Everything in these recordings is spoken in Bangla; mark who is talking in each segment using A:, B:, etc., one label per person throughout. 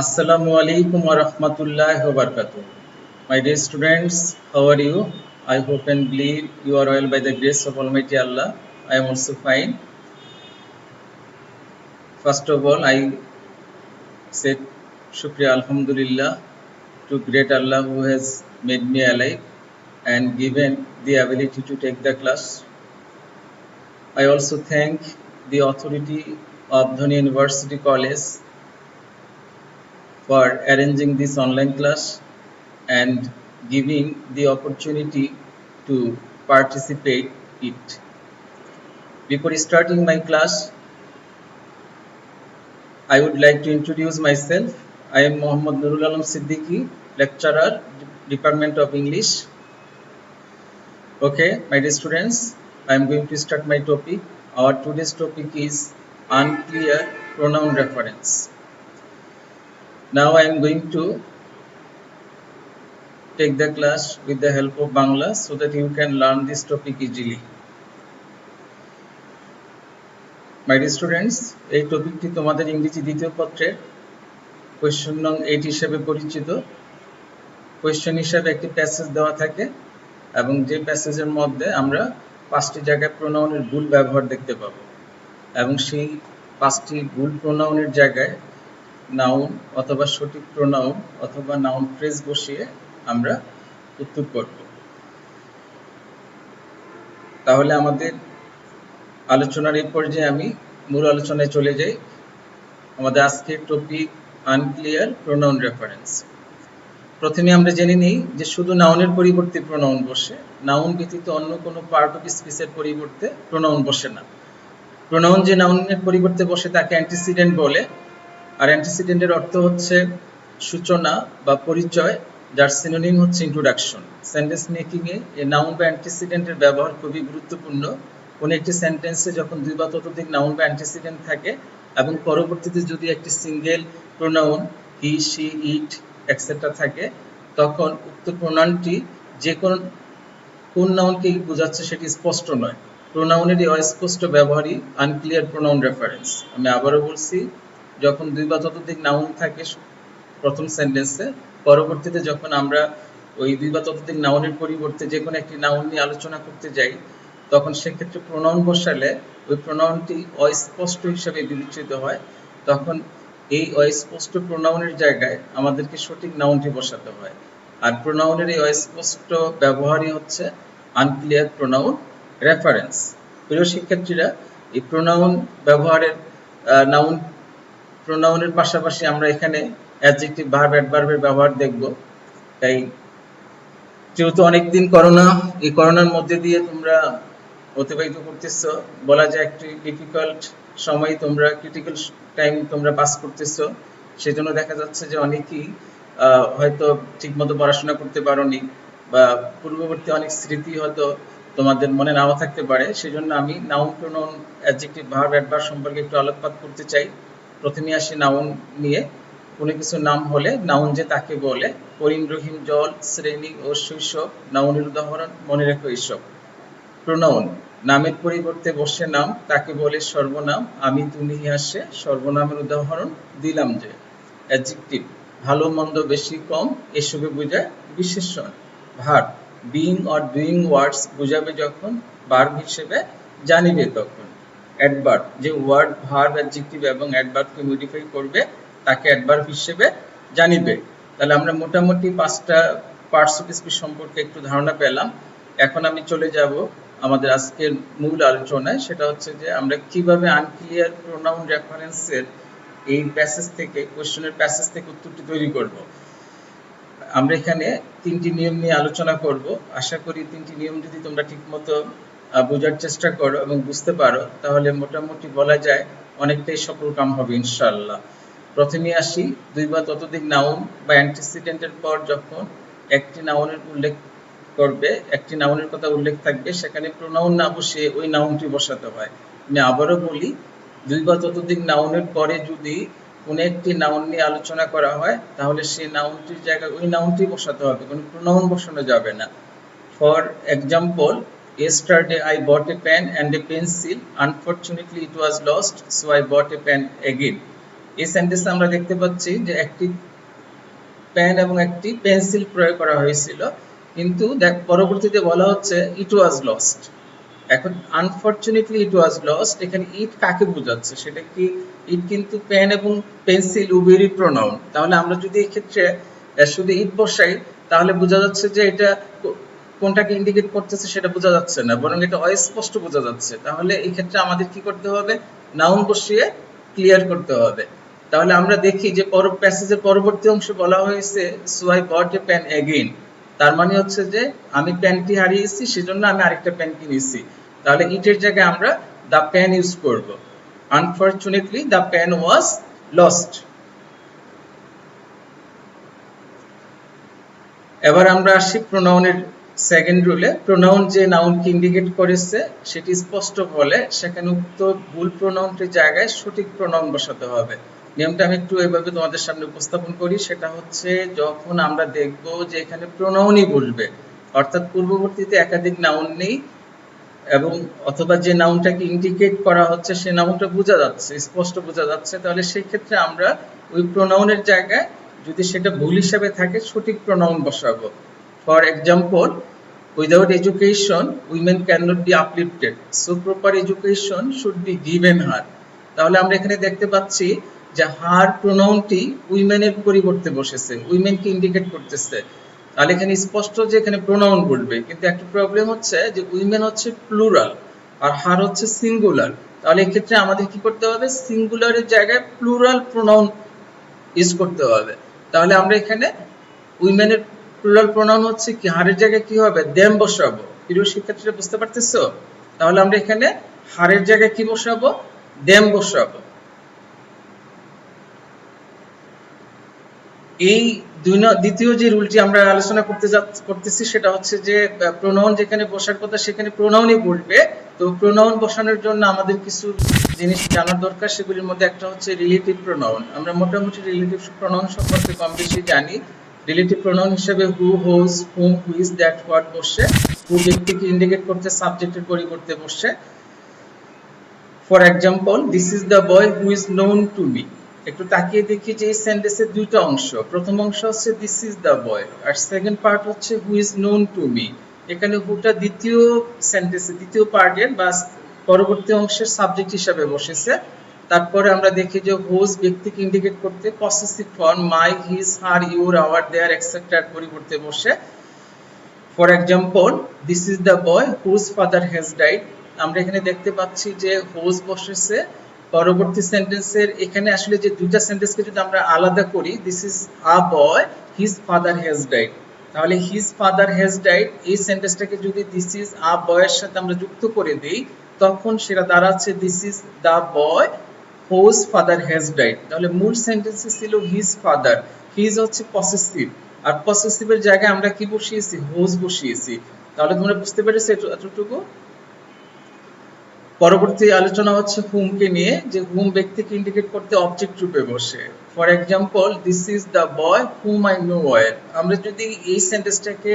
A: Assalamu alaikum wa rahmatullahi wa barakatuh. My dear students, how are you? I hope and believe you are well by the grace of Almighty Allah. I am also fine. First of all, I said Shukriya Alhamdulillah to great Allah who has made me alive and given the ability to take the class. I also thank the authority of Dhoni University College for arranging this online class and giving the opportunity to participate it. Before starting my class, I would like to introduce myself. I am Mohammad Nurul Alam Siddiqui, lecturer, Department of English. Okay, my dear students, I am going to start my topic. Our today's topic is unclear pronoun reference. Now I am going to take the class with the help of Bangla so that you can learn this topic easily. My dear students, এই টপিকটি তোমাদের ইংরেজি দ্বিতীয় পত্রের কোয়েশ্চন নং 8 হিসেবে পরিচিত। কোয়েশ্চন হিসেবে একটি প্যাসেজ দেওয়া থাকে এবং যে প্যাসেজের মধ্যে আমরা পাঁচটি জায়গায় প্রোনাউনের ভুল ব্যবহার দেখতে পাবো এবং সেই পাঁচটি ভুল প্রোনাউনের জায়গায় নাউন অথবা সঠিক প্রোনাউন অথবা নাউন ফ্রেজ বসিয়ে আমরা উত্তর করব। তাহলে আমাদের আলোচনার এই পর্যায়ে আমি মূল আলোচনায় চলে যাই। আমাদের আজকের টপিক আনক্লিয়ার প্রোনাউন রেফারেন্স। প্রথমে আমরা জেনে নিই যে শুধু নাউনের পরিবর্তে প্রোনাউন বসে, নাউন ব্যতীত অন্য কোনো পার্ট অফ স্পিচের পরিবর্তে প্রোনাউন বসে না। প্রোনাউন যে নাউনের পরিবর্তে বসে তাকে অ্যান্টিসিডেন্ট বলে, আর অ্যান্টিসিডেন্টের অর্থ হচ্ছে সূচনা বা পরিচয়, যার সিনোনিম হচ্ছে ইন্ট্রোডাকশন। সেন্টেন্স মেকিংয়ে এই নাউন বা অ্যান্টিসিডেন্টের ব্যবহার খুবই গুরুত্বপূর্ণ। কোনো একটি সেন্টেন্সে যখন দুই বা ততোধিক নাউন বা অ্যান্টিসিডেন্ট থাকে এবং পরবর্তীতে যদি একটি single pronoun he, she, it etcetera থাকে, তখন উক্ত প্রোনাউনটি যে কোন নাউনকে বোঝাচ্ছে সেটি স্পষ্ট নয়। প্রোনাউনের এই অস্পষ্ট ব্যবহারই আনক্লিয়ার প্রোনাউন রেফারেন্স। আমি আবারও বলছি, যখন দুই বা ততোধিক নাউন থাকে প্রথম সেন্টেন্সে, পরবর্তীতে যখন আমরা ওই দুই বা ততোধিক নাউনের পরিবর্তে যে কোনো একটি নাউন নিয়ে আলোচনা করতে যাই, তখন সেক্ষেত্রে প্রোনাউন বসালে ওই প্রোনাউনটি অস্পষ্ট হিসেবে বিবেচিত হয়। তখন এই অস্পষ্ট প্রোনাউনের জায়গায় আমাদেরকে সঠিক নাউনটি বসাতে হয়। আর প্রোনাউনের এই অস্পষ্ট ব্যবহারই হচ্ছে আনক্লিয়ার প্রোনাউন রেফারেন্স। প্রিয় শিক্ষার্থীরা, এই প্রোনাউন ব্যবহারের প্রোনাউনের পাশাপাশি আমরা এখানে অ্যাডজেক্টিভ, ভার্ব, অ্যাডভার্বের ব্যবহার দেখব। তাই যেহেতু অনেকদিন করোনা, এই করোনার মধ্যে দিয়ে তোমরা অতিবাহিত করতেছো, বলা যায় একটি ডিফিকাল্ট সময়, তোমরা ক্রিটিক্যাল টাইম তোমরা পাস করতেছো। সেজন্য দেখা যাচ্ছে যে অনেকেই হয়তো ঠিকমতো পড়াশোনা করতে পারোনি বা পূর্ববর্তী অনেক স্মৃতি হয়তো তোমাদের মনে নাও থাকতে পারে। সেজন্য আমি noun, pronoun, adjective, verb, adverb সম্পর্কে একটু আলোকপাত করতে চাই। প্রথমে আসি নাউন নিয়ে। কোনো কিছু নাম হলে নাউন যে তাকে বলে। করিম, রহিম, জল, শ্রেণী ও শৈশব নাউনের উদাহরণ, মনে রেখো এসব। প্রোনাউন নামের পরিবর্তে বসে নাম, তাকে বলে সর্বনাম। আমি, তুমি, আসে সর্বনামের উদাহরণ, দিলাম যে। অ্যাডজেক্টিভ ভালো মন্দ বেশি কম এসবে বোঝায় বিশেষণ। ভার্ব বিইং অর ডুইং ওয়ার্ডস বোঝাবে যখন, ভার্ব হিসেবে জানিবে তখন। অ্যাডভার্ব যে ওয়ার্ড, ভার্ব, অ্যাডজেক্টিভ এবং অ্যাডভার্বকে মডিফাই করবে তাকে অ্যাডভার্ব হিসেবে জানিবে। তাহলে আমরা মোটামুটি পাঁচটা পার্টস অফ স্পিচ সম্পর্কে একটু ধারণা পেলাম। এখন আমি চলে যাব আমাদের আজকের মূল আলোচনায়। সেটা হচ্ছে যে আমরা কিভাবে আনক্লিয়ার প্রোনাউন রেফারেন্সের এই প্যাসেজ থেকে, কোশ্চেনের প্যাসেজ থেকে উত্তরটি তৈরি করব। আমরা এখানে তিনটি নিয়ম নিয়ে আলোচনা করব। আশা করি তিনটি নিয়ম যদি তোমরা ঠিকমতো বোঝার চেষ্টা করো এবং বুঝতে পারো, তাহলে মোটামুটি বলা যায় অনেকটাই সফল কাম হবে ইনশাআল্লাহ। প্রথমে আসি, দুই বা ততোধিক নাউন বা অ্যান্টিসিডেন্টের পর যখন একটি নাউনের উল্লেখ করবে, একটি নাউনের কথা উল্লেখ থাকবে, সেখানে প্রোনাউন না বসিয়ে ওই নাউনটি বসাতে হয়। আমি আবারও বলি, দুই বা ততোধিক নাউনের পরে যদি কোনো একটি নাউন নিয়ে আলোচনা করা হয়, তাহলে সেই নাউনটির জায়গায় ওই নাউনটি বসাতে হবে, কোনো প্রোনাউন বসানো যাবে না। For example, yesterday I bought a pen and a pencil. Unfortunately it was lost, so I bought a pen again. এই সেন্টেন্সে আমরা দেখতে পাচ্ছি যে একটি পেন এবং একটি পেন্সিল প্রয়োগ করা হয়েছিল, কিন্তু পরবর্তীতে বলা হচ্ছে ইট ওয়াজ লস্ট। এখন আনফরচুনেটলি ইট ওয়াজ লস্ট, এখানে ইট কাকে বোঝাচ্ছে? সেটা কি ইট কিন্তু পেন এবং পেন্সিল উভয়েরই প্রোনাউন। তাহলে আমরা যদি এই ক্ষেত্রে শুধু ইট বসাই তাহলে বোঝা যাচ্ছে যে এটা কোনটাকে ইন্ডিকেট করতেছে সেটা বোঝা যাচ্ছে না, বরং এটা অস্পষ্ট বোঝা যাচ্ছে। তাহলে এই ক্ষেত্রে আমাদের কি করতে হবে? নাউন বসিয়ে ক্লিয়ার করতে হবে। তাহলে আমরা দেখি যে প্যাসেজের পরবর্তী অংশে বলা হয়েছে so I got a pen again, তার মানে হচ্ছে যে আমি পেনটি হারিয়েছি সেজন্য আমি আরেকটা পেন কিনেছি। তাহলে ইটের জায়গায় আমরা দ্য পেন ইউজ করব। Unfortunately the pen was lost. এবার আমরা আসি প্রোনাউনের সেকেন্ড রুলে। প্রোনাউন যে নাউনকে ইন্ডিকেট করেছে সেটি স্পষ্ট হলে সেখানে উক্ত ভুল প্রোনাউনটির জায়গায় সঠিক প্রোনাউন বসাতে হবে। নিয়মটা আমি একটু এভাবে তোমাদের সামনে উপস্থাপন করি। সেটা হচ্ছে যখন আমরা দেখব যে এখানে প্রোনাউনই বসবে, অর্থাৎ পূর্ববর্তীতে একাধিক নাউন নেই এবং অথবা যে নাউনটাকে ইন্ডিকেট করা হচ্ছে সে নাউনটা বোঝা যাচ্ছে, স্পষ্ট বোঝা যাচ্ছে, তাহলে সেই ক্ষেত্রে আমরা ওই প্রোনাউনের জায়গায় যদি সেটা ভুল হিসাবে থাকে সঠিক প্রোনাউন বসাবো। For example, without education women can not be uplifted, so proper education should be given her. তাহলে আমরা এখানে দেখতে পাচ্ছি যে হার প্রোনাউনটি উইমেনের পরিবর্তে বসেছে, উইমেনকে ইন্ডিকেট করতেছে। তাহলে এখানে স্পষ্ট যে এখানে প্রোনাউন বলবে, কিন্তু একটা প্রবলেম হচ্ছে যে উইমেন হচ্ছে প্লুরাল আর হার হচ্ছে সিঙ্গুলার। তাহলে এক্ষেত্রে আমাদের কি করতে হবে? সিঙ্গুলারের জায়গায় প্লুরাল প্রোনাউন ইউজ করতে হবে। তাহলে আমরা এখানে উইমেনের প্লুরাল প্রোনাউন হচ্ছে কি, হারের জায়গায় কি হবে? দেম বসাবো। প্রিয় শিক্ষার্থীরা বুঝতে পারতেছো? তাহলে আমরা এখানে হারের জায়গায় কি বসাবো? দেম বসাবো। এই দ্বিতীয় যে রুলটি আমরা আলোচনা করতেছি সেটা হচ্ছে যে প্রোনাউন যেখানে বসার কথা সেখানে প্রোনাউনই বসবে। তো প্রোনাউন বসানোর জন্য আমাদের কিছু জিনিস জানার দরকার। সেগুলির মধ্যে একটা হচ্ছে রিলেটিভ প্রোনাউন। আমরা মোটামুটি রিলেটিভ প্রোনাউন সম্পর্কে কম বেশি জানি। রিলেটিভ প্রোনাউন হিসেবে who, whose, whom, which, that, what বসে। হু ব্যক্তিকে ইন্ডিকেট করতে সাবজেক্টের পরিবর্তে বসে। For example, this is the boy who is known to me. একটু তাকিয়ে দেখি যে এই সেন্টেন্সের দুইটা অংশ। প্রথম অংশ হচ্ছে দিস ইজ দ্য বয়, আর সেকেন্ড পার্ট হচ্ছে who is known to me. এখানে হুটা দ্বিতীয় সেন্টেন্সে দ্বিতীয় পার্টের বা পরবর্তী অংশের সাবজেক্ট হিসাবে বসেছে। তারপরে আমরা দেখি যে হোজ ব্যক্তিকে ইন্ডিকেট করতে possessive form my, his, her, your, our, their এটসেট্রার পরিবর্তে বসে। For example, this is the boy whose father has died. আমরা এখানে দেখতে পাচ্ছি যে হোজ বসেছে পরবর্তী সেন্টেন্সের। এখানে আসলে যে দুইটা সেন্টেন্সকে যদি আমরা আলাদা করি, this is a boy his father has died, তাহলে হিজ ফাদার হ্যাজ ডাইড এই সেন্টেন্সটাকে যদি দিস ইজ আ বয়ের সাথে আমরা যুক্ত করে দেই তখন সেটা দাঁড়াচ্ছে this is the boy whose father has died. তাহলে মূল সেন্টেন্সে ছিল হিজ ফাদার, হিজ হচ্ছে পসেসিভ, আর পসেসিভের জায়গায় আমরা কি বসিয়েছি? হোজ বসিয়েছি। তাহলে তোমরা বুঝতে পেরেছো এতটুকু? পরবর্তী আলোচনা হচ্ছে হুমকে নিয়ে, যে হুম ব্যক্তিকে ইন্ডিকেট করতে অবজেক্ট রূপে বসে। For example, this is the boy hmm I know well. আমরা যদি এই সেন্টেন্সটাকে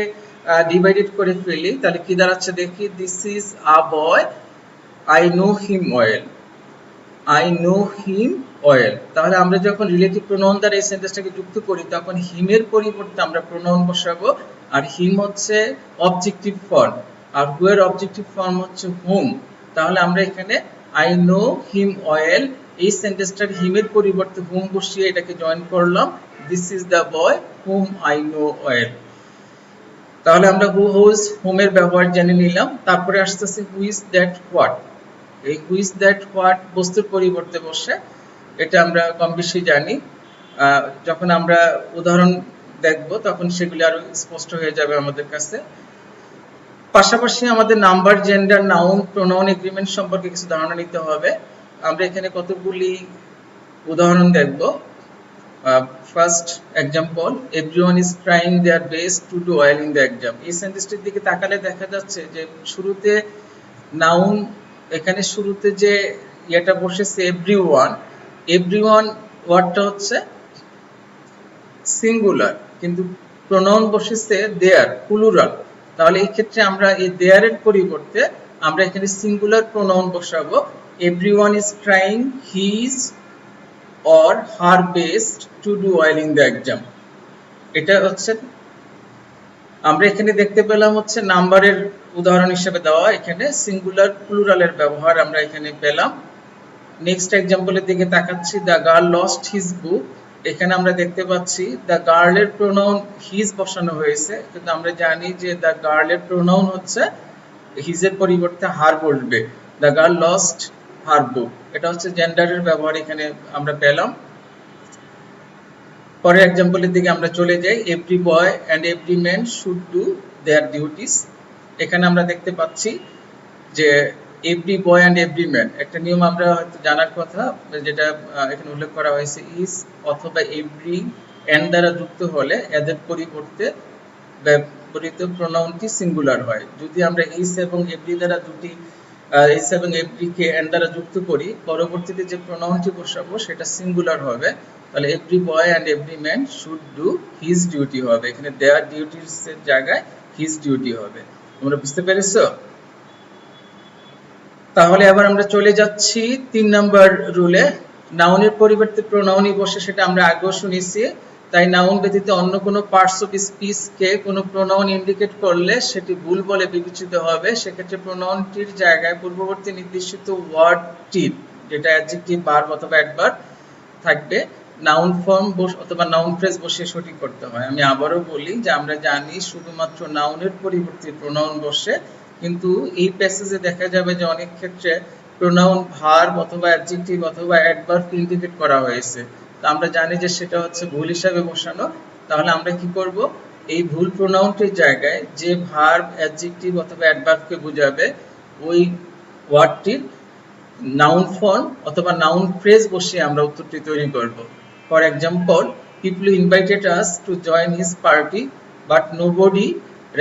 A: ডিভাইডেড করে ফেলি তাহলে কি দাঁড়াচ্ছে দেখি, this is a boy I know him well, I know him well. তাহলে আমরা যখন রিলেটিভ প্রোনাউন দ্বারা এই সেন্টেন্সটাকে যুক্ত করি তখন হিমের পরিবর্তে আমরা প্রোনাউন বসাবো, আর হিম হচ্ছে অবজেক্টিভ ফর্ম আর হু এর অবজেক্টিভ ফর্ম হচ্ছে হুম। তাহলে আমরা এখানে আই নো হিম ওয়েল এই সেন্টেন্সটার হিমের পরিবর্তে হুম বসিয়ে এটাকে জয়েন করলাম, this is the boy hmm I know well. তাহলে আমরা হু, হোজ, হুমের ব্যবহার জেনে নিলাম। তারপরে আসতেছে হু ইজ, দ্যাট, হোয়াট। এই হু ইজ, দ্যাট, হোয়াট বস্তুর পরিবর্তে বসে, এটা আমরা কম বেশি জানি। যখন আমরা উদাহরণ দেখব তখন সেগুলি আরো স্পষ্ট হয়ে যাবে আমাদের কাছে। পাশাপাশি আমাদের number, gender, noun, pronoun agreement সম্পর্কে কিছু ধারণা নিতে হবে। আমরা এখানে কতগুলি উদাহরণ দেখব। First example, everyone is trying their best to do well in the exam. এই সেন্টেন্সটির দিকে তাকালে দেখা যাচ্ছে যে শুরুতে নাউন, এখানে শুরুতে যে এটা বসেছে এভরিওয়ান, এভরিওয়ান ওয়ার্ডটা হচ্ছে সিঙ্গুলার, কিন্তু প্রোনাউন বসেছে দেয়ার, প্লুরাল। তাহলে এই ক্ষেত্রে আমরা এই দেয়ারের পরিবর্তে আমরা এখানে সিঙ্গুলার প্রোনাউন বসাবো। Everyone is trying, he is or her best to do well in the exam। এটা হচ্ছে আমরা এখানে দেখতে পেলাম হচ্ছে নাম্বারের উদাহরণ হিসেবে দেওয়া, এখানে সিঙ্গুলার প্লুরালের ব্যবহার আমরা এখানে পেলাম। নেক্সট এক্সাম্পলের দিকে তাকাচ্ছি, the girl lost his book. এখানে আমরা দেখতে পাচ্ছি দ্য গার্লের প্রোনাউন হিজ বসানো হয়েছে, কিন্তু আমরা জানি যে দ্য গার্লের প্রোনাউন হচ্ছে হিজের পরিবর্তে হার বসবে। দ্য গার্ল লস্ট হার বুক, এটা হচ্ছে জেন্ডারের ব্যবহার এখানে আমরা পেলাম। পরের এক্সাম্পলের দিকে আমরা চলে যাই, every boy and every man should do their duties. এখানে আমরা দেখতে পাচ্ছি যে every boy and every man, একটা নিয়ম আমরা হয়তো জানার কথা, যেটা এখানে উল্লেখ করা হয়েছে, ইজ অথবা এভরি অ্যান্ড দ্বারা যুক্ত হলে এদের পরিবর্তে ব্যবহৃত প্রোনাউনটি সিঙ্গুলার হয়। যদি আমরা ইজ এবং এভরি দ্বারা দুটি ইজ এবং এভরি কে অ্যান্ড দ্বারা যুক্ত করি, পরবর্তীতে যে প্রোনাউনটি বসাবো সেটা সিঙ্গুলার হবে। তাহলে every boy and every man should do his duty হবে, এখানে দেয়ার ডিউটিস এর জায়গায় হিজ ডিউটি হবে। তোমরা বুঝতে পেরেছো? তাহলে এবার আমরা চলে যাচ্ছি 3 নাম্বার রুলে। নাউনের পরিবর্তে প্রোনাউনই বসে, সেটা আমরা আগেও শুনেছি। তাই নাউন ব্যতীত অন্য কোনো পার্টস অফ স্পিচকে কোনো প্রোনাউন ইন্ডিকেট করলে সেটি ভুল বলে বিবেচিত হবে। সেক্ষেত্রে প্রোনাউনটির জায়গায় পূর্ববর্তী নির্দেশিত ওয়ার্ডটির, যেটা অ্যাডজেক্টিভ, ভার্ব অথবা অ্যাডভার্ব থাকবে, নাউন ফর্ম অথবা নাউন ফ্রেজ বসে সঠিক করতে হয়। আমি আবারও বলি যে আমরা জানি শুধুমাত্র নাউনের পরিবর্তে প্রোনাউন বসে, কিন্তু এই প্যাসেজে দেখা যাবে যে অনেক ক্ষেত্রে প্রোনাউন ভার্ব অথবা অ্যাডজেক্টিভ অথবা অ্যাডভার্ব ইন্ডিকেট করা হয়েছে। তো আমরা জানি যে সেটা হচ্ছে ভুল হিসাবে বসানো। তাহলে আমরা কি করব, এই ভুল প্রোনাউনটির জায়গায় যে ভার্ব, অ্যাডজেক্টিভ অথবা অ্যাডভার্বকে বোঝাবে ওই ওয়ার্ডটির নাউন ফর্ম অথবা নাউন ফ্রেজ বসিয়ে আমরা উত্তরটি তৈরি করব। For example, people invited us to join his party but nobody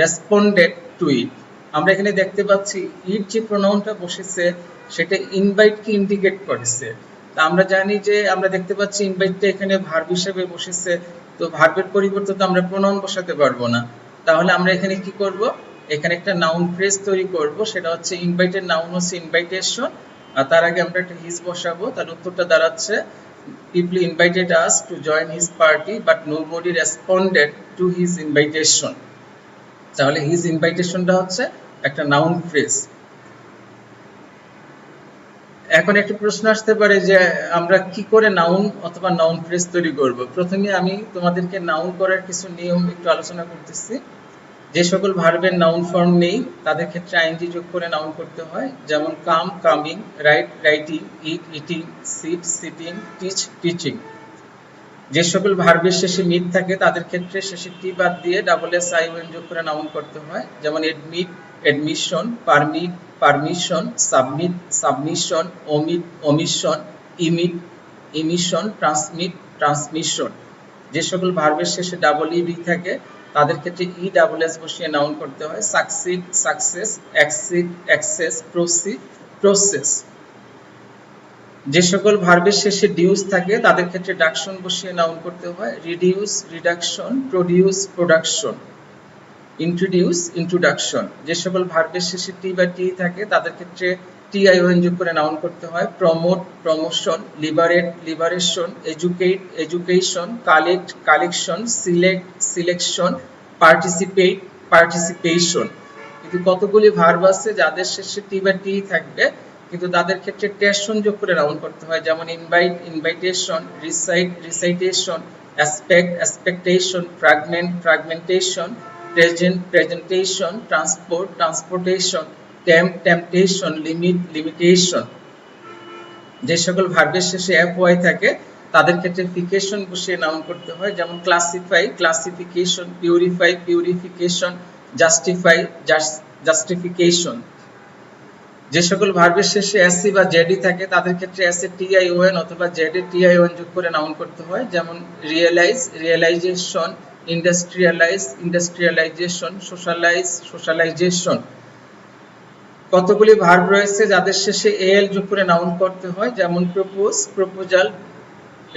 A: responded to it. আমরা এখানে দেখতে পাচ্ছি ইট যে প্রোনাউনটা বসেছে সেটা ইনভাইটকে ইন্ডিকেট করেছে। তা আমরা জানি যে আমরা দেখতে পাচ্ছি ইনভাইটটা এখানে ভার্ব হিসেবে বসেছে, তো ভার্বের পরিবর্তে তো আমরা প্রোনাউন বসাতে পারবো না। তাহলে আমরা এখানে কি করব, এখানে একটা নাউন ফ্রেজ তৈরি করব, সেটা হচ্ছে ইনভাইটেড নাউন হচ্ছে ইনভাইটেশন, আর তার আগে আমরা একটা হিজ বসাবো। তাহলে উত্তরটা দাঁড়াচ্ছে people invited us to join his party but nobody responded to his invitation। তাহলে his invitationটা হচ্ছে একটা নাউন ফ্রেজ। এখন একটা প্রশ্ন আসতে পারে যে আমরা কি করে নাউন অথবা নাউন ফ্রেজ তৈরি করব। প্রথমে আমি তোমাদেরকে নাউন করার কিছু নিয়ম একটু আলোচনা করতেছি। যে সকল ভার্বের নাউন ফর্ম নেই তাদের ক্ষেত্রে আইএনজি যোগ করে নাউন করতে হয়, যেমন come, coming, write, writing, eat, eating, sit, sitting, teach, teaching. যে সকল ভার্বের শেষে মিট থাকে তাদের ক্ষেত্রে শেষে টি বাদ দিয়ে ডাবল এস আই ওএন যোগ করে নাউন করতে হয়, যেমন admit, admission, permit, permission, submit, submission, omit, omission, emit, emission, transmit, transmission. যে সকল ভার্বের শেষে ডাবল ইডি থাকে তাদের ক্ষেত্রে ই ডাবল এস বসিয়ে নাউন করতে হয়, succeed, success, exceed, excess, proceed, process. যে সকল ভার্বের শেষে ডিউস থাকে তাদের ক্ষেত্রে ডাকশন বসিয়ে নাউন করতে হয়, reduce, reduction, produce, production, introduce, introduction. যে সকল ভার্বের শেষে টি বা টি থাকে তাদের ক্ষেত্রে টি আই ওএন যোগ করে নাউন করতে হয়, promote, promotion, liberate, liberation, educate, education, collect, collection, select, selection, participate, participation. কিন্তু কতগুলি ভার্ব আছে যাদের শেষে টি বা টি থাকবে কিন্তু তাদের ক্ষেত্রে টেশন যোগ করে নাউন করতে হয়, যেমন invite, invitation, recite, recitation, aspect, aspectation, fragment, fragmentation, present, presentation, transport, transportation, tempt, temptation, limit, limitation. যে সকল ভার্বের শেষে এফ ওয়াই থাকে তাদের ক্ষেত্রে ফিকেশন বসিয়ে নাউন করতে হয়, যেমন classify, classification, purify, purification, justify, justification. যে সকল ভার্বের শেষে এসি বা জেডি থাকে তাদের ক্ষেত্রে এসে টিআইওএন অথবা জেডে টিআইওএন যোগ করে নাউন করতে হয়, যেমন realise, realisation, industrialise, industrialisation, socialise, socialisation. কতগুলি ভার্ব রয়েছে যাদের শেষে এল যোগ করে নাউন করতে হয়, যেমন propose, proposal,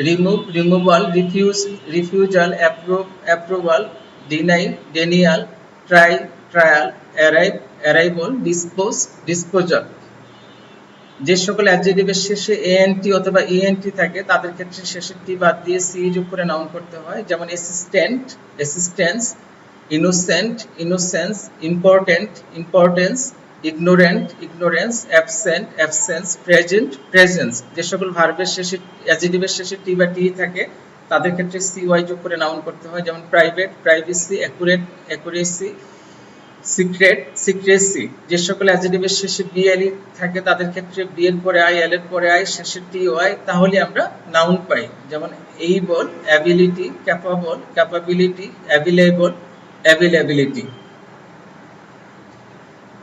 A: remove, removal, refuse, refusal, approve, approval, deny, Daniel, try, trial, arrive, arrival, dispose, disposal. যে সকল অ্যাডজেক্টিভের শেষে এএনটি অথবা ইএনটি থাকে তাদের ক্ষেত্রে শেষের টি বাদ দিয়ে সি যোগ করে নাউন করতে হয়, যেমন assistant, assistance, innocent, innocence, important, importance, ignorant, ignorance, absent, absence, present, presence. যে সকল ভার্বের শেষে অ্যাডজেক্টিভের শেষে টি বা টি থাকে তাদের ক্ষেত্রে সিওয়াই যোগ করে নাউন করতে হয়, যেমন private, privacy, accurate, accuracy, secret, secrecy. যে সকল অ্যাডজেক্টিভের শেষে বিএলই থাকে তাদের ক্ষেত্রে বি এর পরে আই, এল এর পরে আই, শেষে টি ওয়াই, তাহলে আমরা নাউন পাই, যেমন able, ability, capable, capability, available, availability.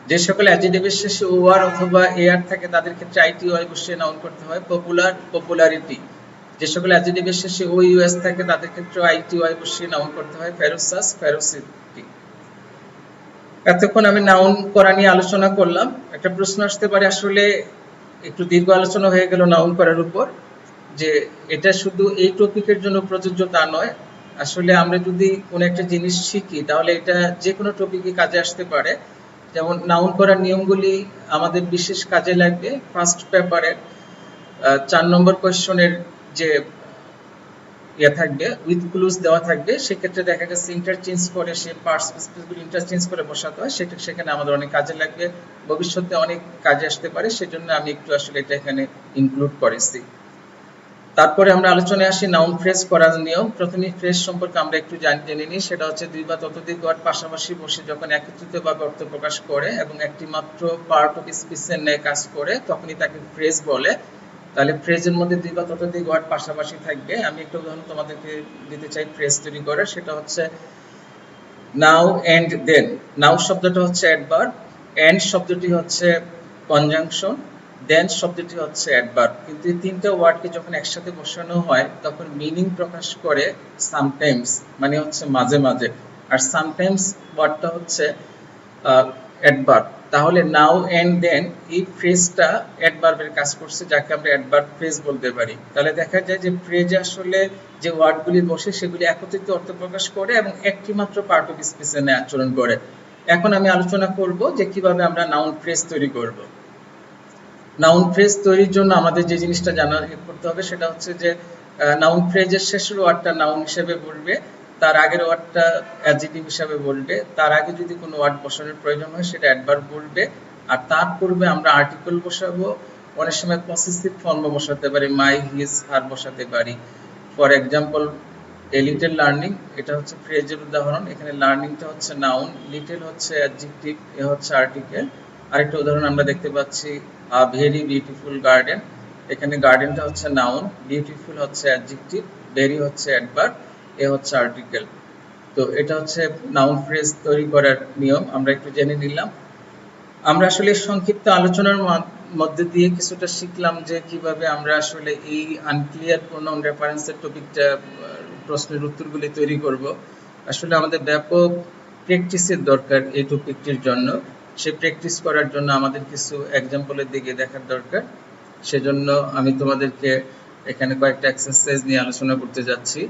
A: যে সকল অ্যাডজেক্টিভের শেষে ওআর অথবা এআর থাকে তাদের ক্ষেত্রে আইটিওয়াই বসিয়ে নাউন করতে হয়, পপুলার, পপুলারিটি। যে সকল অ্যাডজেক্টিভের শেষে ও ইউএস থাকে তাদের ক্ষেত্রে আইটিওয়াই বসিয়ে নাউন করতে হয়, ফেরোসাস, ফেরোসিটি। এতক্ষণ আমি নাউন করা নিয়ে আলোচনা করলাম। একটা প্রশ্ন আসতে পারে, আসলে একটু দীর্ঘ আলোচনা হয়ে গেল নাউন করার উপর, যে এটা শুধু এই টপিকের জন্য প্রযোজ্য তা নয়। আসলে আমরা যদি কোনো একটা জিনিস শিখি তাহলে এটা যে কোনো টপিকে কাজে আসতে পারে। যেমন নাউন করার নিয়মগুলি আমাদের বিশেষ কাজে লাগবে ফার্স্ট পেপারের 4 নম্বর কোয়েশ্চনের যে ইয়ে থাকবে, উইথ ক্লুজ দেওয়া থাকবে, সেক্ষেত্রে দেখা গেছে ইন্টারচেঞ্জ করে সে পার্টস স্পেসগুলো ইন্টারচেঞ্জ করে বসাতে হয়, সেখানে আমাদের অনেক কাজে লাগবে, ভবিষ্যতে অনেক কাজে আসতে পারে, সেজন্য আমি একটু আসলে এটা এখানে ইনক্লুড করেছি। তারপরে আমরা আলোচনায় আসি নাউন ফ্রেজ করার নিয়ম। প্রথমে ফ্রেজ সম্পর্কে আমরা একটু জেনে নিই। সেটা হচ্ছে দুই বা ততোধিক ওয়ার্ড পাশাপাশি বসে যখন একত্রিতভাবে অর্থ প্রকাশ করে এবং একটি মাত্র পার্ট অফ স্পিচের ন্যায় কাজ করে তখনই তাকে ফ্রেজ বলে। তাহলে ফ্রেজের মধ্যে দুই বা ততোধিক ওয়ার্ড পাশাপাশি থাকবে। আমি একটা উদাহরণ তোমাদেরকে দিতে চাই ফ্রেজ তৈরি করার। সেটা হচ্ছে নাও এন্ড দেন। নাও শব্দটা হচ্ছে অ্যাডভার্ব, এন্ড শব্দটি হচ্ছে কনজাংশন, দেন শব্দটি হচ্ছে অ্যাডভার্ব। কিন্তু এই তিনটা ওয়ার্ডকে যখন একসাথে বসানো হয় তখন মিনিং প্রকাশ করে সামটাইমস, মানে হচ্ছে মাঝে মাঝে, আর সামটাইমস ওয়ার্ডটা হচ্ছে অ্যাডভার্ব। তাহলে নাও এন্ড দেন এই ফ্রেজটা অ্যাডভার্বের কাজ করছে, যাকে আমরা অ্যাডভার্ব ফ্রেজ বলতে পারি। তাহলে দেখা যায় যে ফ্রেজে আসলে যে ওয়ার্ডগুলি বসে সেগুলি একত্রিত অর্থ প্রকাশ করে এবং একটি মাত্র পার্ট অফ স্পিচের ন্যায় আচরণ করে। এখন আমি আলোচনা করব যে কিভাবে আমরা নাউন ফ্রেজ তৈরি করব। নাউন ফ্রেজ তৈরির জন্য আমাদের যে জিনিসটা জানা করতে হবে সেটা হচ্ছে যে নাউন ফ্রেজের শেষের ওয়ার্ডটা নাউন হিসেবে বলবে, তার আগের ওয়ার্ডটা অ্যাডজেক্টিভ হিসেবে বলবে, তার আগে যদি কোনো ওয়ার্ড বসানোর প্রয়োজন হয় সেটা অ্যাডভার্ব বলবে, আর তার পূর্বে আমরা আর্টিকেল বসাবো। অনেক সময় পসেসিভ ফর্ম বসাতে পারি, মাই, হিজ, হার বসাতে পারি। For example a little learning, এটা হচ্ছে ফ্রেজের উদাহরণ। এখানে লার্নিংটা হচ্ছে নাউন, লিটল হচ্ছে অ্যাডজেক্টিভ, এ হচ্ছে আর্টিকেল। আরেকটা উদাহরণ আমরা দেখতে পাচ্ছি আ ভেরি বিউটিফুল গার্ডেন। এখানে গার্ডেনটা হচ্ছে নাউন, বিউটিফুল হচ্ছে অ্যাডজেক্টিভ, ভেরি হচ্ছে অ্যাডভার্ব, এ হচ্ছে আর্টিকেল। তো এটা হচ্ছে নাউন ফ্রেজ তৈরি করার নিয়ম, আমরা একটু জেনে নিলাম। আমরা আসলে সংক্ষিপ্ত আলোচনার মধ্যে দিয়ে কিছুটা শিখলাম যে কিভাবে আমরা আসলে এই আনক্লিয়ার প্রোনাউন রেফারেন্সের টপিকটা, প্রশ্নের উত্তরগুলি তৈরি করব। আসলে আমাদের ব্যাপক প্র্যাকটিসের দরকার এই টপিকটির জন্য। সে প্র্যাকটিস করার জন্য আমাদের কিছু এক্সাম্পলের দিকে দেখার দরকার। সেজন্য আমি তোমাদেরকে এখানে কয়েকটা এক্সারসাইজ নিয়ে আলোচনা করতে যাচ্ছি।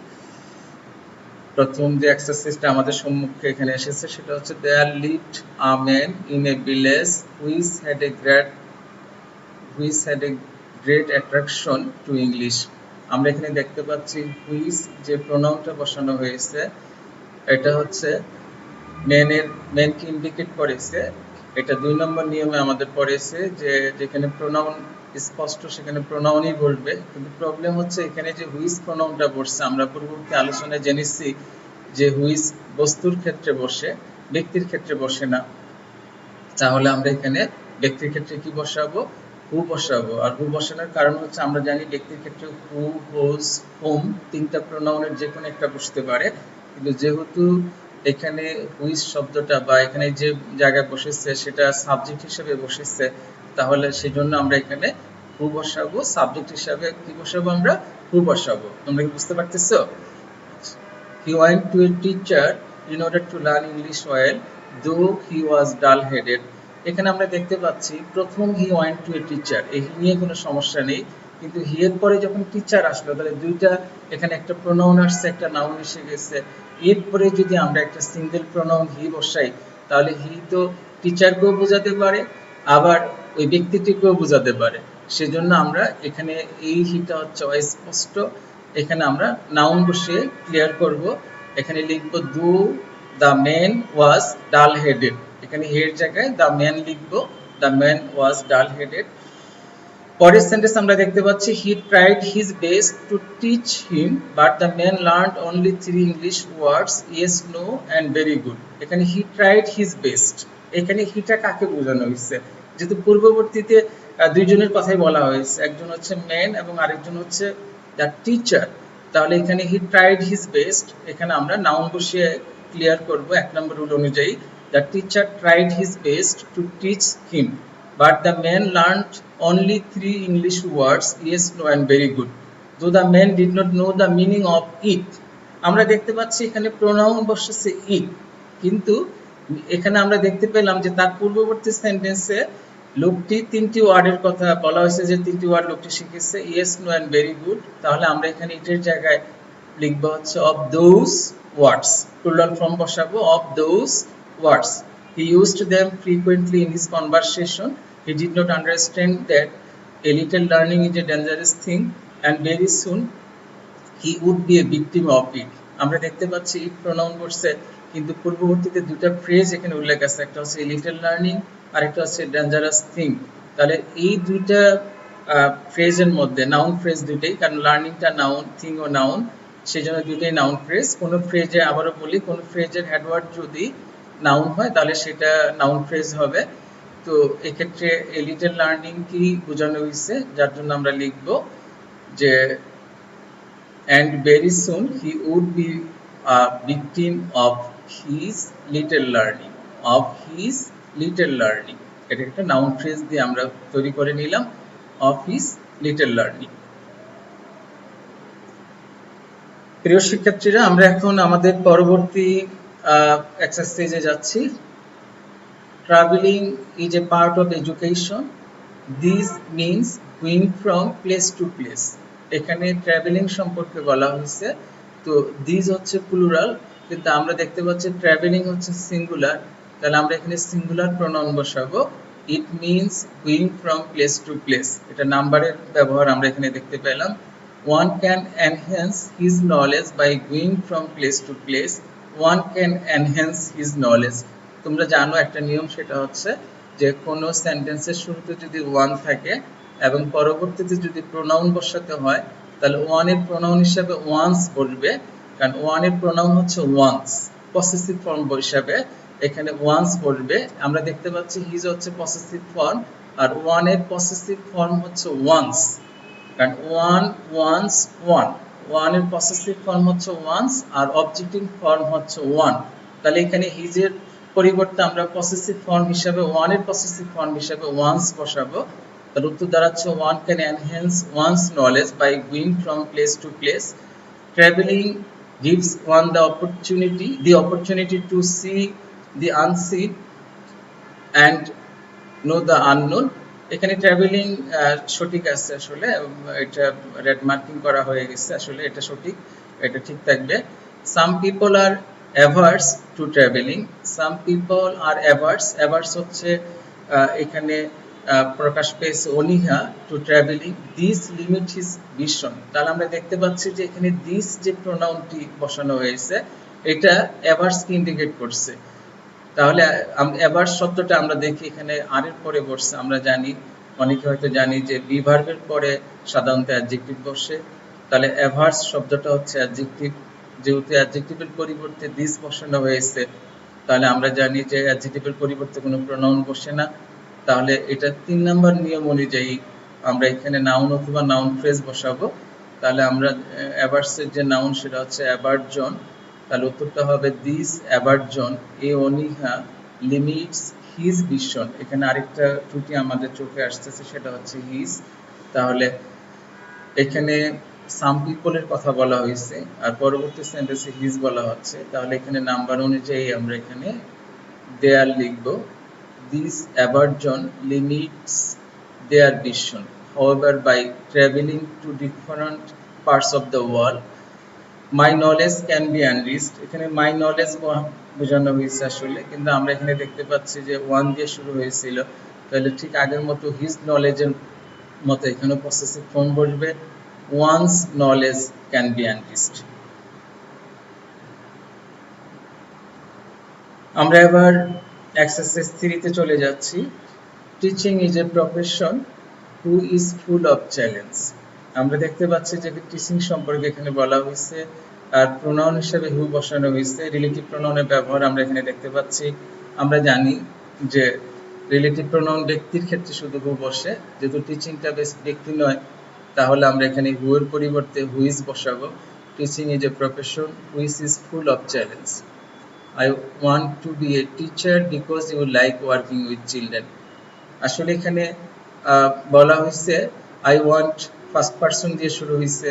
A: প্রথম যে এক্সারসাইজটা আমাদের সম্মুখে এখানে এসেছে সেটা হচ্ছে there lived a man in a village which had a great attraction to English. আমরা এখানে দেখতে পাচ্ছি হুইচ যে প্রোনাউনটা বসানো হয়েছে এটা হচ্ছে ম্যানকে ইন্ডিকেট করেছে। এটা 2 নম্বর নিয়মে আমাদের পড়েছে যে যেখানে প্রোনাউন স্পষ্ট সেখানে প্রোনাউনই বলবে, কিন্তু প্রবলেম হচ্ছে এখানে যে হুইচ প্রোনাউনটা বসছে, আমরা পূর্ববর্তী আলোচনায় জেনেছি যে হুইচ বস্তুর ক্ষেত্রে বসে, ব্যক্তির ক্ষেত্রে বসে না। তাহলে আমরা এখানে ব্যক্তির ক্ষেত্রে কি বসাবো? হু বসাবো। আর হু বসানোর কারণ হচ্ছে আমরা জানি ব্যক্তির ক্ষেত্রে হু, হোজ, হুম তিনটা প্রোনাউনের যে কোনো একটা বসতে পারে, কিন্তু যেহেতু এখানে হুইচ শব্দটা বা এখানে যে জায়গায় বসেছে সেটা সাবজেক্ট হিসেবে বসেছে, তাহলে সেজন্য আমরা এখানে হু বসাবো। সাবজেক্ট হিসেবে কি বসাবো? আমরা হু বসাবো। তোমরা কি বুঝতে পারতেছো? He went to a teacher in order to learn English well, though he was dull-headed. এখানে আমরা দেখতে পাচ্ছি প্রথম he went to a teacher, এই নিয়ে কোনো সমস্যা নেই, কিন্তু হি এর পরে যখন টিচার আসলো তাহলে দুইটা, এখানে একটা প্রোনাউন আসছে, একটা নাউন এসে গেছে। এরপরে যদি আমরা একটা সিঙ্গেল প্রোনাউন হি বসাই তাহলে হি তো টিচারকেও বোঝাতে পারে আবার ওই ব্যক্তিটিকেও বোঝাতে পারে। সেজন্য আমরা এখানে এই হিটা হচ্ছে অস্পষ্ট, এখানে আমরা নাউন বসিয়ে ক্লিয়ার করব। এখানে লিখব দো the man was dull headed, এখানে হেড জায়গায় দ্য ম্যান লিখব, the man was dull headed. পরের সেন্টেন্স আমরা দেখতে পাচ্ছি he tried his best to teach him but the man learned only 3 English words yes no and very good. এখানে হি ট্রাইড হিজ বেস্ট, এখানে হিটা কাকে বোঝানো হয়েছে? যেহেতু পূর্ববর্তীতে দুইজনের কথাই বলা হয়েছে, একজন হচ্ছে ম্যান এবং আরেকজন হচ্ছে দ্য টিচার, তাহলে এখানে হি ট্রাইড হিজ বেস্ট, এখানে আমরা নাউন বসিয়ে ক্লিয়ার করব 1 নম্বর রুল অনুযায়ী। The teacher tried his best to teach him but the man learned only 3 English words yes no and very good, though the man did not know the meaning of it। আমরা দেখতে পাচ্ছি এখানে প্রোনাউন বসেছে it, কিন্তু এখানে আমরা দেখতে পেলাম যে তার পূর্ববর্তী সেন্টেন্সে লোকটি 3টি ওয়ার্ডের কথা বলা হয়েছে, যে 3টি ওয়ার্ড লোকটি শিখেছে yes no and very good, তাহলে আমরা এখানে এর জায়গায় লিখব হচ্ছে of those words, plural form বসাবো of those words, he used them frequently in his conversation, he did not understand that a little learning is a dangerous thing and very soon he would be a victim of it। আমরা দেখতে পাচ্ছি it প্রোনাউন বসছে, কিন্তু পূর্ববর্তীতে দুটো ফ্রেজ এখানে উল্লেখ আছে, একটা হচ্ছে লিটল লার্নিং আর একটা হচ্ছে ডেঞ্জারাস থিং। তাহলে এই দুইটা ফ্রেজের মধ্যে নাউন ফ্রেজ দুইটাই, কারণ লার্নিংটা নাউন, থিং ও নাউন, সেজন্য দুইটাই নাউন ফ্রেজ। কোন ফ্রেজে, আবারও বলি, কোন ফ্রেজের হেডওয়ার্ড যদি নাউন হয় তাহলে সেটা নাউন ফ্রেজ হবে। তো এক্ষেত্রে এই লিটল লার্নিং কি বোঝানো হয়েছে, যার জন্য আমরা লিখব যে and very soon he would be a victim of his little learning, of his little learning। এটা একটা নাউন ফ্রেজ দিয়ে আমরা তৈরি করে নিলাম, of his little learning। প্রিয় শিক্ষার্থীরা, আমরা এখন আমাদের পরবর্তী এক্সারসাইজে যাচ্ছি। Traveling is a part of education. This means going from place to place. এখানে ট্রাভেলিং সম্পর্কে বলা হয়েছে, তো দিস হচ্ছে প্লুরাল, কিন্তু আমরা দেখতে পাচ্ছি ট্রাভেলিং হচ্ছে সিঙ্গুলার, তাহলে আমরা এখানে সিঙ্গুলার প্রোনাউন বসাবো। It means going from place to place, এটা নাম্বারের ব্যবহার আমরা এখানে দেখতে পেলাম। One can enhance his knowledge by going from place to place. One can enhance his knowledge। তোমরা জানো একটা নিয়ম, সেটা হচ্ছে যে কোনো সেন্টেন্সের শুরুতে যদি ওয়ান থাকে এবং পরবর্তীতে যদি প্রোনাউন বসাতে হয়, তাহলে ওয়ান এর প্রোনাউন হিসাবে ওয়ান্স বসবে, কারণ ওয়ান এর প্রোনাউন হচ্ছে ওয়ান্স, পসেসিভ ফর্ম হিসাবে এখানে ওয়ান্স বসবে। আমরা দেখতে পাচ্ছি হিজ হচ্ছে পসেসিভ ফর্ম, আর ওয়ান এর পসেসিভ ফর্ম হচ্ছে ওয়ান্স, কারণ ওয়ান, ওয়ান্স, ওয়ান, ওয়ান এর পসেসিভ ফর্ম হচ্ছে ওয়ান্স আর অবজেক্টিভ ফর্ম হচ্ছে ওয়ান। তাহলে এখানে হিজের পরিবর্তে আমরা পসেসিভ ফর্ম হিসাবে, ওয়ান এর পসেসিভ ফর্ম হিসাবে ওয়ান্স বসাবো। তার উত্তর দাঁড়াচ্ছে one can enhance one's knowledge by going from place to place. Travelling gives one the opportunity to see the unseen and know the unknown। এখানে ট্রাভেলিং সঠিক আছে, আসলে এটা রেড মার্কিং করা হয়ে গেছে, আসলে এটা সঠিক, এটা ঠিক থাকবে। Some people are averse to traveling, some people are averse হচ্ছে এখানে প্রকাশ পেয়েছে অনীহা to travelling. This limit his vision, তাহলে আমরা দেখতে পাচ্ছি যে এখানে দিস যে প্রোনাউনটি বসানো হয়েছে এটা অ্যাভার্সকে ইন্ডিকেট করছে। তাহলে অ্যাভার্স শব্দটা আমরা দেখি এখানে আর এর পরে বসছে, আমরা জানি, অনেকে হয়তো জানি যে বি ভার্বের পরে সাধারণত অ্যাডজেক্টিভ বসে, তাহলে অ্যাভার্স শব্দটা হচ্ছে অ্যাডজেক্টিভ, যেহেতু অ্যাডজেক্টিভের পরিবর্তে দিস বসানো হয়েছে, তাহলে আমরা জানি যে অ্যাডজেক্টিভের পরিবর্তে কোনো প্রোনাউন বসে না। তাহলে এটা 3 নম্বর নিয়ম অনুযায়ী আমরা এখানে নাউন অথবা নাউন ফ্রেজ বসাবো। তাহলে আমরা অ্যাভার্সের যে নাউন সেটা হচ্ছে অ্যাভার্জন, তাহলে উত্তরটা হবে দিস অ্যাভার্জন এ অনীহা লিমিটস হিজ ভিশন। এখানে আরেকটা ত্রুটি আমাদের চোখে আসতেছে, সেটা হচ্ছে হিজ, তাহলে এখানে সাম পিপলের কথা বলা হয়েছে আর পরবর্তী সেন্টেন্সে হিজ বলা হচ্ছে, তাহলে এখানে নাম্বার অনুযায়ী আমরা এখানে দেয়ার লিখব। This aversion limits their vision. However, by traveling to different parts of the world, my knowledge can be enriched। এখানে my knowledge বোঝানো হয়েছে আসলে, কিন্তু আমরা এখানে দেখতে পাচ্ছি যে ওয়ান দিয়ে শুরু হয়েছিল, তাহলে ঠিক আগের মতো his knowledge এর মতো এখানে পসেসিভ ফর্ম বসবে, one's knowledge can be enriched. আমরা এবার এক্সারসাইজ 3 তে চলে যাচ্ছি। Teaching is a profession who is full of challenge. আমরা দেখতে পাচ্ছি যে টিচিং সম্পর্কে এখানে বলা হয়েছে, আর প্রোনাউন হিসেবে হু বসানো হয়েছে। রিলেটিভ প্রোনাউনের ব্যবহার আমরা এখানে দেখতে পাচ্ছি। আমরা জানি যে রিলেটিভ প্রোনাউন ব্যক্তির ক্ষেত্রে শুধু হু বসে, যেহেতু টিচিংটা বেশ ব্যক্তি নয়, তাহলে আমরা এখানে হু এর পরিবর্তে হু ইজ বসাবো। Teaching is a profession which is full of challenge. I want to be a teacher because you like working with children. আসলে এখানে বলা হয়েছে I want ফার্স্ট পারসন দিয়ে শুরু হয়েছে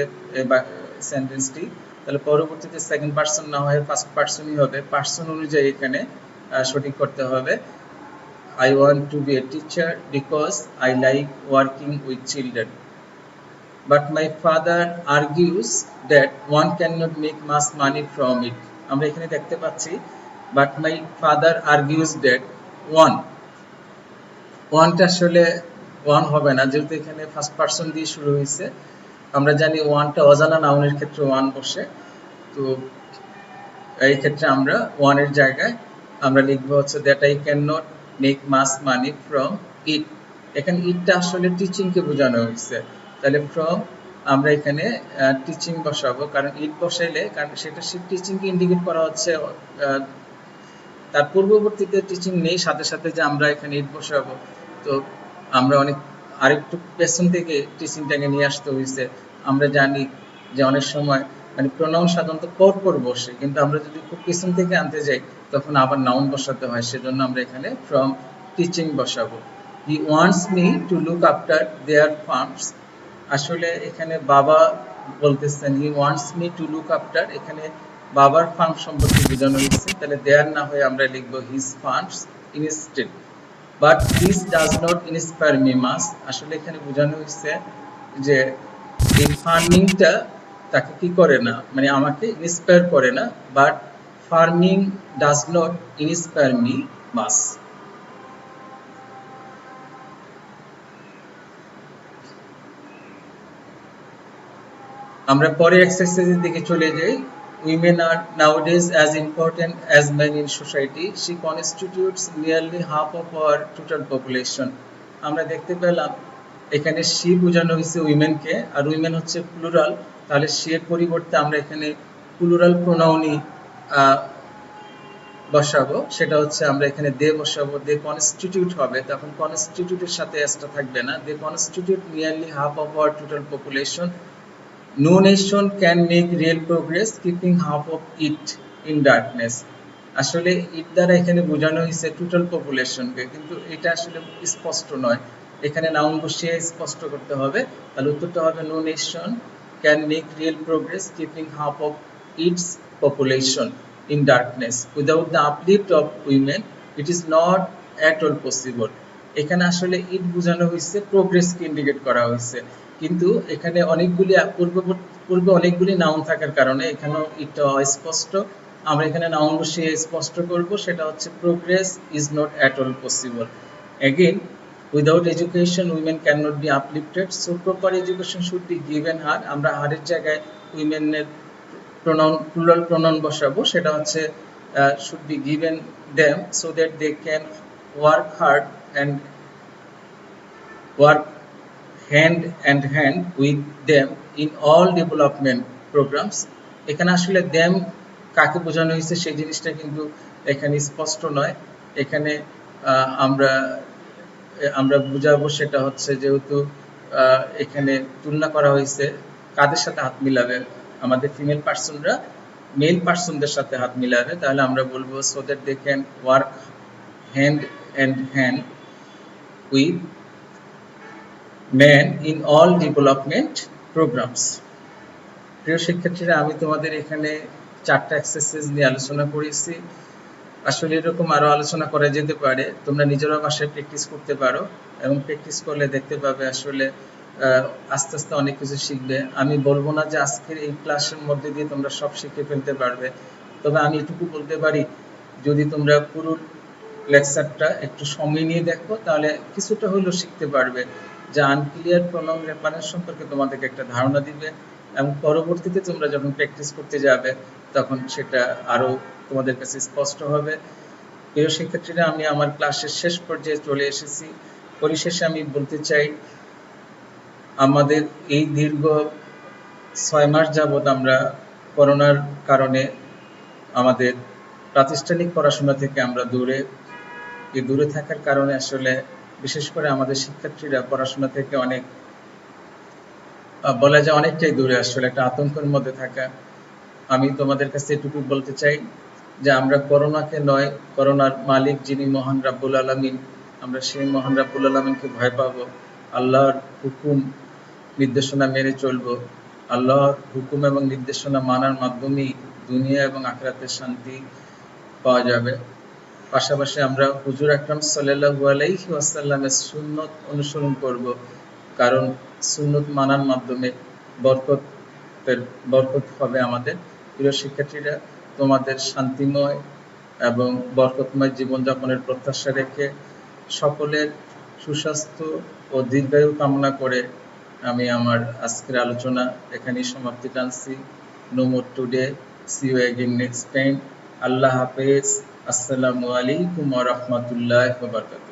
A: সেন্টেন্সটি, তাহলে পরবর্তীতে সেকেন্ড পারসন না হয় ফার্স্ট পারসনই হবে। পারসন অনুযায়ী এখানে সঠিক করতে হবে। I want to be a teacher because I like working with children. But my father argues that one cannot make much money from it. আমরা এখানে দেখতে পাচ্ছি but my father argues that ওয়ানটা আসলে ওয়ান হবে না, যেহেতু এখানে ফার্স্ট পারসন দিয়ে শুরু হয়েছে। আমরা জানি ওয়ানটা অজানা নাউনের ক্ষেত্রে ওয়ান বসে, তো এই ক্ষেত্রে আমরা ওয়ানের জায়গায় আমরা লিখবো হচ্ছে that I can not make mass money from it. এখানে ইটটা আসলে টিচিংকে বোঝানো হয়েছে, তাহলে ফ্রম আমরা এখানে টিচিং বসাবো, কারণ ইট বসাইলে কারণ সেটা টিচিংকে ইন্ডিকেট করা হচ্ছে। তার পূর্ববর্তীতে টিচিং নেই, সাথে সাথে যে আমরা এখানে ইট বসাবো, তো আমরা অনেক আরেকটু পেছন থেকে টিচিংটাকে নিয়ে আসতে হয়েছে। আমরা জানি যে অনেক সময় মানে প্রোনাউন সাধারণত পর বসে, কিন্তু আমরা যদি খুব পেছন থেকে আনতে যাই তখন আবার নাউন বসাতে হয়, সেজন্য আমরা এখানে ফ্রম টিচিং বসাবো। He wants me to look after their farms. আসলে এখানে বাবা বলতেছেন he wants me to look after, এখানে বাবার ফার্ম সম্পর্কে বোঝানো হয়েছে, তাহলে দেয়ার না হয়ে আমরা লিখবো his farms instead. But this does not inspire me much. আসলে এখানে বোঝানো হয়েছে যে এই ফার্মিংটা তাকে কি করে না, মানে আমাকে ইন্সপায়ার করে না, but farming does not inspire me much. আমরা পরে এক্সারসাইজের দিকে চলে যাই। Women are nowadays as important as men in society. She constitutes nearly half of our total population. আমরা দেখতে পেলাম এখানে she বোঝানো হয়েছে উইমেনকে, আর উইমেন হচ্ছে প্লুরাল, তাহলে she এর পরিবর্তে আমরা এখানে প্লুরাল প্রোনাউনই বসাবো। সেটা হচ্ছে আমরা এখানে দে বসাবো, দে কনস্টিটিউট হবে, তখন কনস্টিটিউটের সাথে এসটা থাকবে না। They constitute nearly half of our total population. No nation can make real progress keeping half of it in darkness. আসলে ইট দ্বারা এখানে বোঝানো হয়েছে টোটাল পপুলেশনকে, কিন্তু এটা আসলে স্পষ্ট নয়, এখানে নাউন বসিয়ে স্পষ্ট করতে হবে। তাহলে উত্তরটা হবে no nation can make real progress keeping half of its population in darkness without the uplift of women it is not at all possible. এখানে আসলে ইট বোঝানো হয়েছে, প্রোগ্রেসকে ইন্ডিকেট করা হয়েছে, কিন্তু এখানে অনেকগুলি পূর্বে অনেকগুলি নাউন থাকার কারণে এখানেও এটা অস্পষ্ট। আমরা এখানে নাউন বসিয়ে স্পষ্ট করব, সেটা হচ্ছে progress is not at all possible. Again without education women can not be uplifted, so proper education should be given her. আমরা হারের জায়গায় উইমেনের প্রোনাউন প্লুরাল প্রোনাউন বসাবো, সেটা হচ্ছে should be given them so that they can work hard and work hand and hand with them in all development programs. এখানে আসলে them কাকে বোঝানো হয়েছে সেই জিনিসটা কিন্তু এখানে স্পষ্ট নয়। এখানে আমরা বুঝাবো সেটা হচ্ছে যেহেতু এখানে তুলনা করা হয়েছে, কাদের সাথে হাত মিলাবে, আমাদের ফিমেল পার্সনরা মেল পার্সনদের সাথে হাত মিলাবে, তাহলে আমরা বলবো so that they can work hand and hand with men in all development programs. প্রিয় শিক্ষার্থীরা, আমি তোমাদের এখানে 4টা এক্সারসাইজ নিয়ে আলোচনা করেছি। আসলে এরকম আরো আলোচনা করা যেতে পারে, তোমরা নিজেরাও বাসায় প্র্যাকটিস করতে পারো, এবং প্র্যাকটিস করলে দেখতে পাবে আসলে আস্তে আস্তে অনেক কিছু শিখবে। আমি বলবো না যে আজকের এই ক্লাসের মধ্যে দিয়ে তোমরা সব শিখে ফেলতে পারবে, তবে আমি এটুকু বলতে পারি যদি তোমরা পুরো লেকচারটা একটু সময় নিয়ে দেখো তাহলে কিছুটা হলেও শিখতে পারবে। যা আনক্লিয়ার প্রোনাউন রেফারেন্স সম্পর্কে তোমাদেরকে একটা ধারণা দিবে, এবং পরবর্তীতে তোমরা যখন প্র্যাকটিস করতে যাবে তখন সেটা আরো তোমাদের কাছে স্পষ্ট হবে। প্রিয় শিক্ষার্থীরা, আমি আমার ক্লাসের শেষ পর্যায়ে চলে এসেছি। পরিশেষে আমি বলতে চাই, আমাদের এই দীর্ঘ 6 মাস যাবৎ আমরা করোনার কারণে আমাদের প্রাতিষ্ঠানিক পড়াশোনা থেকে আমরা দূরে থাকার কারণে আসলে বিশেষ করে আমাদের শিক্ষার্থীরা পড়াশোনা থেকে অনেক বলা যায় অনেকটাই দূরে, আসলে একটা আতঙ্কের মধ্যে থাকা। আমি তোমাদের কাছে এটুকু বলতে চাই যে আমরা করোনাকে নয়, করোনার মালিক যিনি মহান রাব্বুল আলামিন, আমরা সেই মহান রাব্বুল আলামিনকে ভয় পাবো, আল্লাহর হুকুম নির্দেশনা মেনে চলবো। আল্লাহর হুকুম এবং নির্দেশনা মানার মাধ্যমেই দুনিয়া এবং আখিরাতের শান্তি পাওয়া যাবে। পাশাপাশি আমরা হুজুর আকরাম সাল্লাল্লাহু আলাইহি ওয়াসাল্লামের সুন্নত অনুসরণ করব, কারণ সুন্নত মানার মাধ্যমে বরকত হবে আমাদের। প্রিয় শিক্ষার্থীরা, তোমাদের শান্তিময় এবং বরকতময় জীবনযাপনের প্রত্যাশা রেখে সকলের সুস্বাস্থ্য ও দীর্ঘায়ু কামনা করে আমি আমার আজকের আলোচনা এখানেই সমাপ্তি টানছি। No more today, see you again next time. আল্লাহ হাফেজ। আসসালামু আলাইকুম ওয়া রাহমাতুল্লাহি ওয়া বারাকাতুহু।